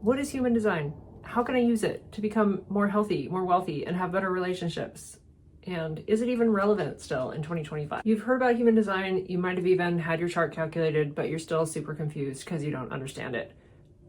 What is human design? How can I use it to become more healthy, more wealthy, and have better relationships? And is it even relevant still in 2025? You've heard about human design, you might have even had your chart calculated, but you're still super confused because you don't understand it.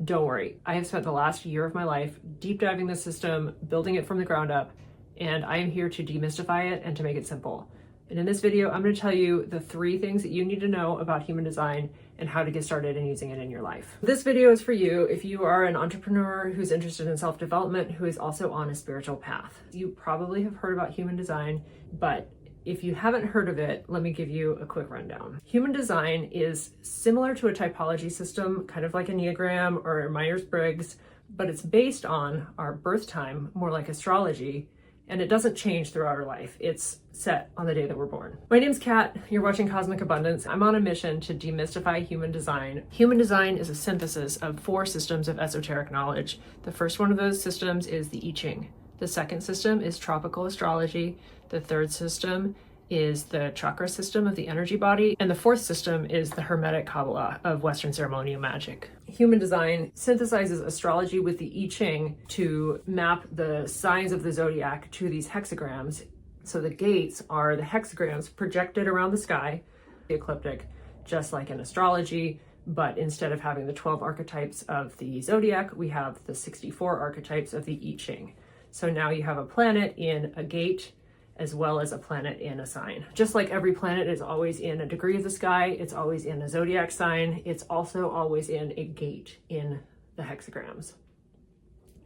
Don't worry, I have spent the last year of my life deep diving the system, building it from the ground up, and I am here to demystify it and to make it simple. And in this video, I'm going to tell you the 3 things that you need to know about human design and how to get started in using it in your life. This video is for you if you are an entrepreneur who's interested in self-development, who is also on a spiritual path. You probably have heard about human design, but if you haven't heard of it, let me give you a quick rundown. Human design is similar to a typology system, kind of like Enneagram or Myers-Briggs, but it's based on our birth time, more like astrology, and it doesn't change throughout our life. It's set on the day that we're born. My name's Kat. You're watching Cosmic Abundance. I'm on a mission to demystify human design. Human design is a synthesis of 4 systems of esoteric knowledge. The first one of those systems is the I Ching. The second system is tropical astrology. The third system is the chakra system of the energy body. And the fourth system is the hermetic kabbala of Western ceremonial magic. Human design synthesizes astrology with the I Ching to map the signs of the zodiac to these hexagrams. So the gates are the hexagrams projected around the sky, the ecliptic, just like in astrology, but instead of having the 12 archetypes of the zodiac, we have the 64 archetypes of the I Ching. So now you have a planet in a gate as well as a planet in a sign. Just like every planet is always in a degree of the sky, it's always in a zodiac sign, it's also always in a gate in the hexagrams.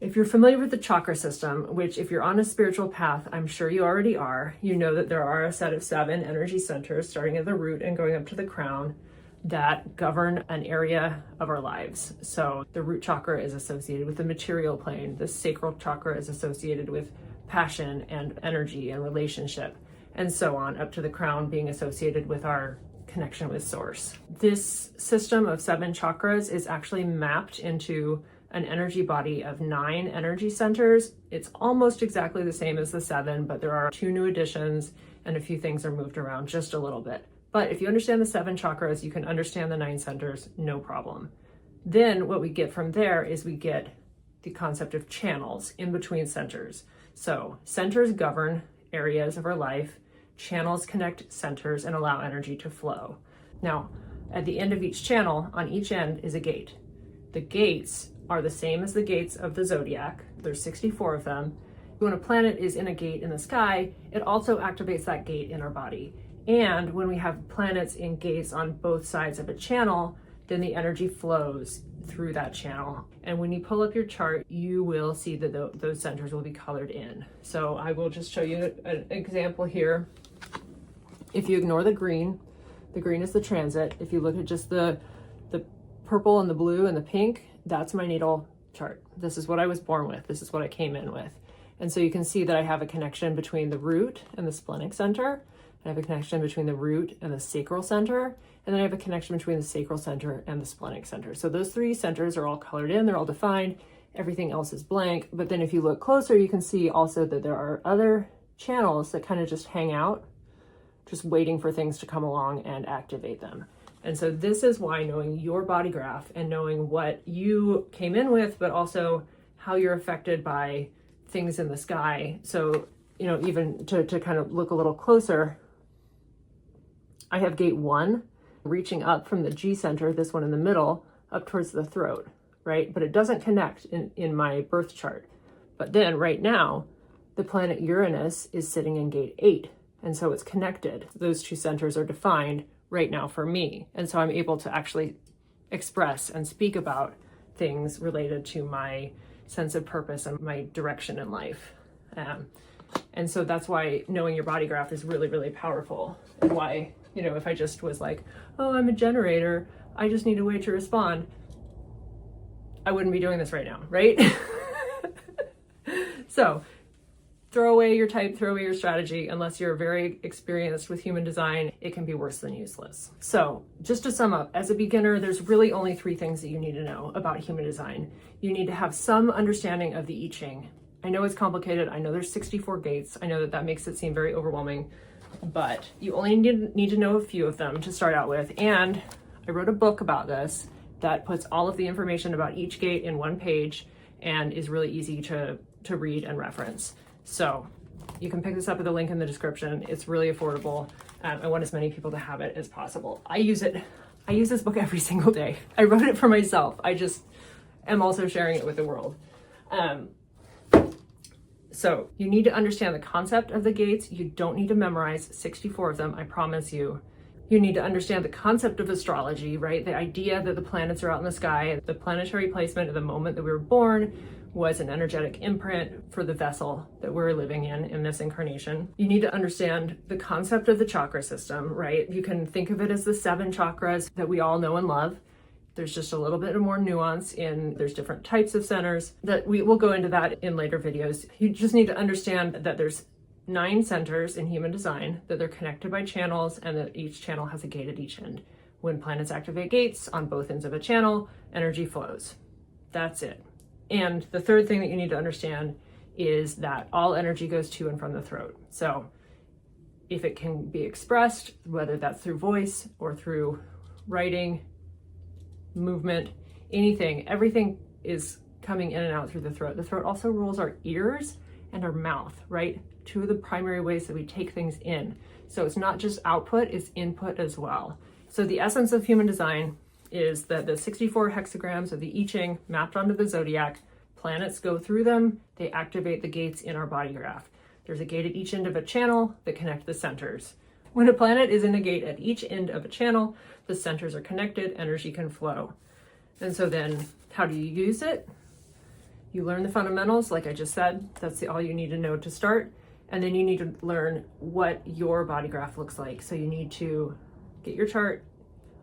If you're familiar with the chakra system, which if you're on a spiritual path, I'm sure you already are, you know that there are a set of 7 energy centers starting at the root and going up to the crown that govern an area of our lives. So the root chakra is associated with the material plane, the sacral chakra is associated with passion and energy and relationship, and so on, up to the crown being associated with our connection with source. This system of 7 chakras is actually mapped into an energy body of 9 energy centers. It's almost exactly the same as the 7, but there are 2 new additions and a few things are moved around just a little bit. But if you understand the 7 chakras, you can understand the 9 centers, no problem. Then what we get from there is we get the concept of channels in between centers. So centers govern areas of our life, channels connect centers and allow energy to flow. Now, at the end of each channel, on each end is a gate. The gates are the same as the gates of the zodiac. There's 64 of them. When a planet is in a gate in the sky, it also activates that gate in our body. And when we have planets in gates on both sides of a channel, then the energy flows through that channel. And when you pull up your chart, you will see that those centers will be colored in. So I will just show you an example here. If you ignore the green is the transit. If you look at just the purple and the blue and the pink, that's my natal chart. This is what I was born with. This is what I came in with. And so you can see that I have a connection between the root and the splenic center. I have a connection between the root and the sacral center, and then I have a connection between the sacral center and the splenic center. So those 3 centers are all colored in, they're all defined, everything else is blank. But then if you look closer, you can see also that there are other channels that kind of just hang out, just waiting for things to come along and activate them. And so this is why knowing your body graph and knowing what you came in with, but also how you're affected by things in the sky. So, you know, even to kind of look a little closer, I have gate 1 reaching up from the G center, this one in the middle, up towards the throat, right? But it doesn't connect in my birth chart. But then right now, the planet Uranus is sitting in gate 8. And so it's connected. Those 2 centers are defined right now for me. And so I'm able to actually express and speak about things related to my sense of purpose and my direction in life. And so that's why knowing your body graph is really, really powerful. And why, you know, if I just was like, oh, I'm a generator, I just need a way to respond, I wouldn't be doing this right now, right? So throw away your type, throw away your strategy. Unless you're very experienced with human design, it can be worse than useless. So just to sum up, as a beginner, there's really only 3 things that you need to know about human design. You need to have some understanding of the I Ching. I know it's complicated. I know there's 64 gates. I know that makes it seem very overwhelming, but you only need to know a few of them to start out with. And I wrote a book about this that puts all of the information about each gate in one page and is really easy to read and reference. So you can pick this up at the link in the description. It's really affordable. I want as many people to have it as possible. I use this book every single day. I wrote it for myself. I just am also sharing it with the world. So you need to understand the concept of the gates. You don't need to memorize 64 of them, I promise you. You need to understand the concept of astrology, right? The idea that the planets are out in the sky, the planetary placement at the moment that we were born was an energetic imprint for the vessel that we're living in this incarnation. You need to understand the concept of the chakra system, right? You can think of it as the 7 chakras that we all know and love. There's just a little bit more nuance there's different types of centers that we will go into that in later videos. You just need to understand that there's 9 centers in human design, that they're connected by channels, and that each channel has a gate at each end. When planets activate gates on both ends of a channel, energy flows. That's it. And the third thing that you need to understand is that all energy goes to and from the throat. So if it can be expressed, whether that's through voice or through writing, movement, anything, everything is coming in and out through the throat. The throat also rules our ears and our mouth, right? 2 of the primary ways that we take things in. So it's not just output, it's input as well. So the essence of human design is that the 64 hexagrams of the I Ching mapped onto the zodiac, planets go through them, they activate the gates in our body graph. There's a gate at each end of a channel that connect the centers. When a planet is in a gate at each end of a channel, the centers are connected, energy can flow. And so then how do you use it? You learn the fundamentals, like I just said, that's all you need to know to start. And then you need to learn what your body graph looks like. So you need to get your chart.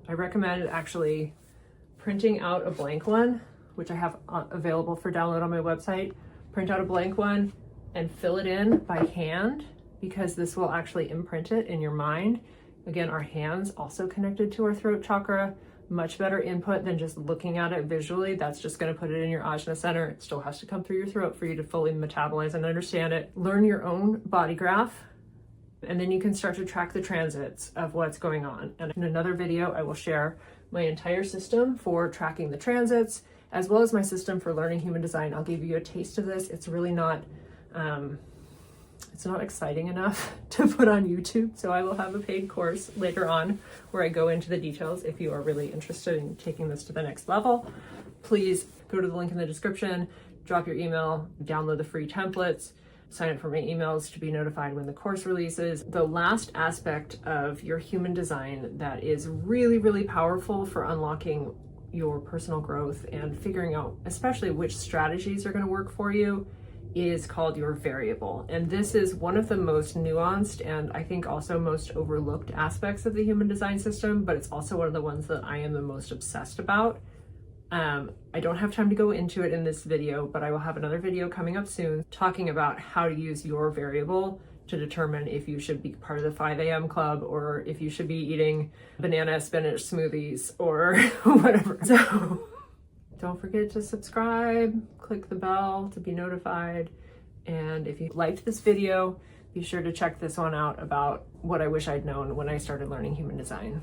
I recommend actually printing out a blank one, which I have available for download on my website. Print out a blank one and fill it in by hand, because this will actually imprint it in your mind. Again, our hands also connected to our throat chakra. Much better input than just looking at it visually. That's just going to put it in your ajna center. It still has to come through your throat for you to fully metabolize and understand it. Learn your own body graph, and then you can start to track the transits of what's going on. And in another video, I will share my entire system for tracking the transits, as well as my system for learning human design. I'll give you a taste of this. It's really not, it's not exciting enough to put on YouTube. So I will have a paid course later on where I go into the details. If you are really interested in taking this to the next level, please go to the link in the description, drop your email, download the free templates, sign up for my emails to be notified when the course releases. The last aspect of your human design that is really, really powerful for unlocking your personal growth and figuring out especially which strategies are going to work for you is called your variable. And this is one of the most nuanced and I think also most overlooked aspects of the human design system, but it's also one of the ones that I am the most obsessed about. I don't have time to go into it in this video, but I will have another video coming up soon talking about how to use your variable to determine if you should be part of the 5 a.m. club or if you should be eating banana spinach smoothies or whatever. So don't forget to subscribe, click the bell to be notified. And if you liked this video, be sure to check this one out about what I wish I'd known when I started learning human design.